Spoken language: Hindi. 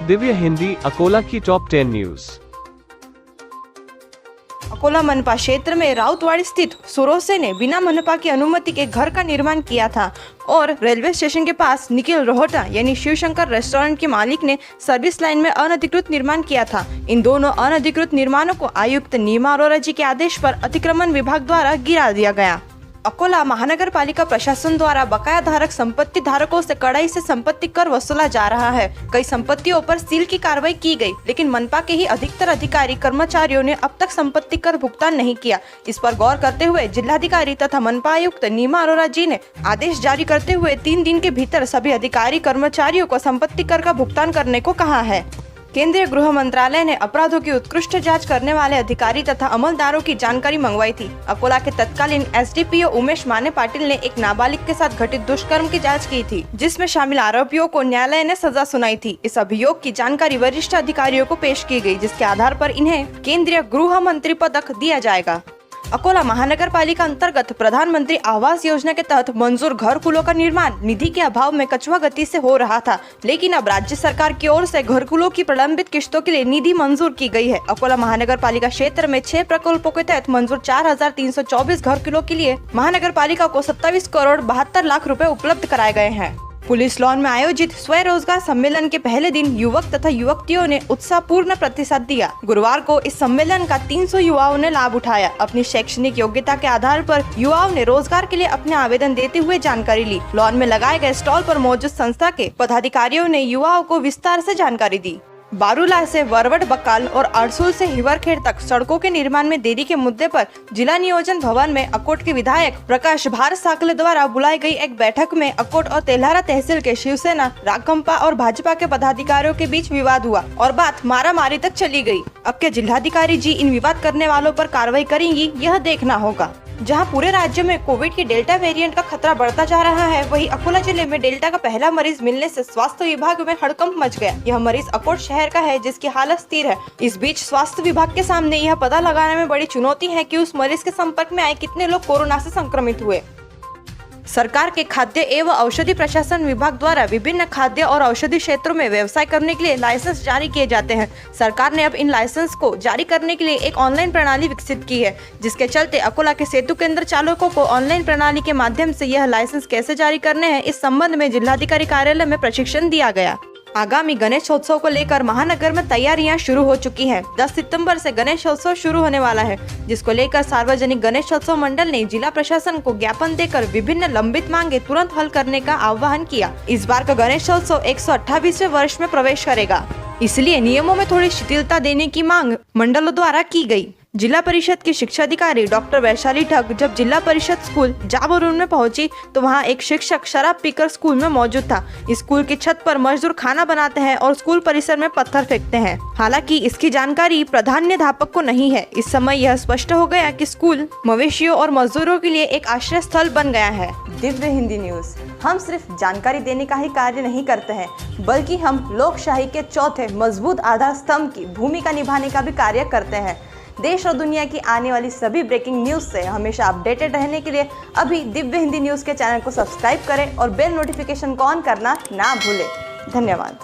दिव्य हिंदी अकोला की टॉप 10 न्यूज। अकोला मनपा क्षेत्र में राउतवाड़ी स्थित सुरोसे ने बिना मनपा की अनुमति के घर का निर्माण किया था और रेलवे स्टेशन के पास निखिल रोहटा यानी शिवशंकर रेस्टोरेंट के मालिक ने सर्विस लाइन में अनधिकृत निर्माण किया था। इन दोनों अनधिकृत निर्माणों को आयुक्त नीमा अरोरा जी के आदेश पर अतिक्रमण विभाग द्वारा गिरा दिया गया। अकोला महानगर पालिका प्रशासन द्वारा बकाया धारक संपत्ति धारकों से कड़ाई से संपत्ति कर वसूला जा रहा है। कई संपत्तियों पर सील की कार्रवाई की गई, लेकिन मनपा के ही अधिकतर अधिकारी कर्मचारियों ने अब तक संपत्ति कर भुगतान नहीं किया। इस पर गौर करते हुए जिलाधिकारी तथा मनपा आयुक्त नीमा अरोरा जी ने आदेश जारी करते हुए 3 दिन के भीतर सभी अधिकारी कर्मचारियों को संपत्ति कर का भुगतान करने को कहा है। केंद्रीय गृह मंत्रालय ने अपराधों की उत्कृष्ट जांच करने वाले अधिकारी तथा अमलदारों की जानकारी मंगवाई थी। अकोला के तत्कालीन एसडीपीओ उमेश माने पाटिल ने एक नाबालिग के साथ घटित दुष्कर्म की जांच की थी, जिसमें शामिल आरोपियों को न्यायालय ने सजा सुनाई थी। इस अभियोग की जानकारी वरिष्ठ अधिकारियों को पेश की गई, जिसके आधार पर इन्हें केंद्रीय गृह मंत्री पदक दिया जाएगा। अकोला महानगर पालिका अंतर्गत प्रधानमंत्री आवास योजना के तहत मंजूर घर कुलों का निर्माण निधि के अभाव में कछुआ गति से हो रहा था, लेकिन अब राज्य सरकार की ओर से घर कुलों की प्रलंबित किश्तों के लिए निधि मंजूर की गई है। अकोला महानगर पालिका क्षेत्र में 6 प्रकल्पों के तहत मंजूर 4324 घर कुलों के लिए महानगर पालिका को 27 करोड़ 72 लाख रुपए उपलब्ध कराए गए हैं। पुलिस लॉन में आयोजित स्वरोजगार सम्मेलन के पहले दिन युवक तथा युवतियों ने उत्साहपूर्ण प्रतिसाद दिया। गुरुवार को इस सम्मेलन का 300 युवाओं ने लाभ उठाया। अपनी शैक्षणिक योग्यता के आधार पर युवाओं ने रोजगार के लिए अपने आवेदन देते हुए जानकारी ली। लॉन में लगाए गए स्टॉल पर मौजूद संस्था के पदाधिकारियों ने युवाओं को विस्तार से जानकारी दी। बारूला से वरवट बकाल और अरसुल से हिवरखेड़ तक सड़कों के निर्माण में देरी के मुद्दे पर जिला नियोजन भवन में अकोट के विधायक प्रकाश भारत साकले द्वारा बुलाई गई एक बैठक में अकोट और तेल्हारा तहसील के शिवसेना, राकंपा और भाजपा के पदाधिकारियों के बीच विवाद हुआ और बात मारामारी तक चली गई। अब के जिलाधिकारी जी इन विवाद करने वालों पर कार्रवाई करेंगी, यह देखना होगा। जहां पूरे राज्य में कोविड की डेल्टा वेरिएंट का खतरा बढ़ता जा रहा है, वहीं अकोला जिले में डेल्टा का पहला मरीज मिलने से स्वास्थ्य विभाग में हड़कंप मच गया। यह मरीज अकोट शहर का है, जिसकी हालत स्थिर है। इस बीच स्वास्थ्य विभाग के सामने यह पता लगाने में बड़ी चुनौती है कि उस मरीज के संपर्क में आए कितने लोग कोरोना से संक्रमित हुए। सरकार के खाद्य एवं औषधि प्रशासन विभाग द्वारा विभिन्न खाद्य और औषधि क्षेत्रों में व्यवसाय करने के लिए लाइसेंस जारी किए जाते हैं। सरकार ने अब इन लाइसेंस को जारी करने के लिए एक ऑनलाइन प्रणाली विकसित की है, जिसके चलते अकोला के सेतु केंद्र चालकों को ऑनलाइन प्रणाली के माध्यम से यह लाइसेंस कैसे जारी करने हैं, इस संबंध में जिलाधिकारी कार्यालय में प्रशिक्षण दिया गया। आगामी गणेशोत्सव को लेकर महानगर में तैयारियां शुरू हो चुकी हैं। 10 सितंबर से गणेशोत्सव शुरू होने वाला है, जिसको लेकर सार्वजनिक गणेशोत्सव मंडल ने जिला प्रशासन को ज्ञापन देकर विभिन्न लंबित मांगे तुरंत हल करने का आह्वान किया। इस बार का गणेशोत्सव 128वें वर्ष में प्रवेश करेगा, इसलिए नियमों में थोड़ी शिथिलता देने की मांग मंडलों द्वारा की गई। जिला परिषद की शिक्षा अधिकारी डॉक्टर वैशाली ठग जब जिला परिषद स्कूल जाबरून में पहुंची तो वहां एक शिक्षक शराब पीकर स्कूल में मौजूद था। स्कूल की छत पर मजदूर खाना बनाते हैं और स्कूल परिसर में पत्थर फेंकते हैं। हालांकि इसकी जानकारी प्रधानाध्यापक को नहीं है। इस समय यह स्पष्ट हो गया कि स्कूल मवेशियों और मजदूरों के लिए एक आश्रय स्थल बन गया है। दिव्य हिंदी न्यूज, हम सिर्फ जानकारी देने का ही कार्य नहीं करते हैं, बल्कि हम लोकशाही के चौथे मजबूत आधार स्तंभ की भूमिका निभाने का भी कार्य करते हैं। देश और दुनिया की आने वाली सभी ब्रेकिंग न्यूज से हमेशा अपडेटेड रहने के लिए अभी दिव्य हिंदी न्यूज के चैनल को सब्सक्राइब करें और बेल नोटिफिकेशन को ऑन करना ना भूलें। धन्यवाद।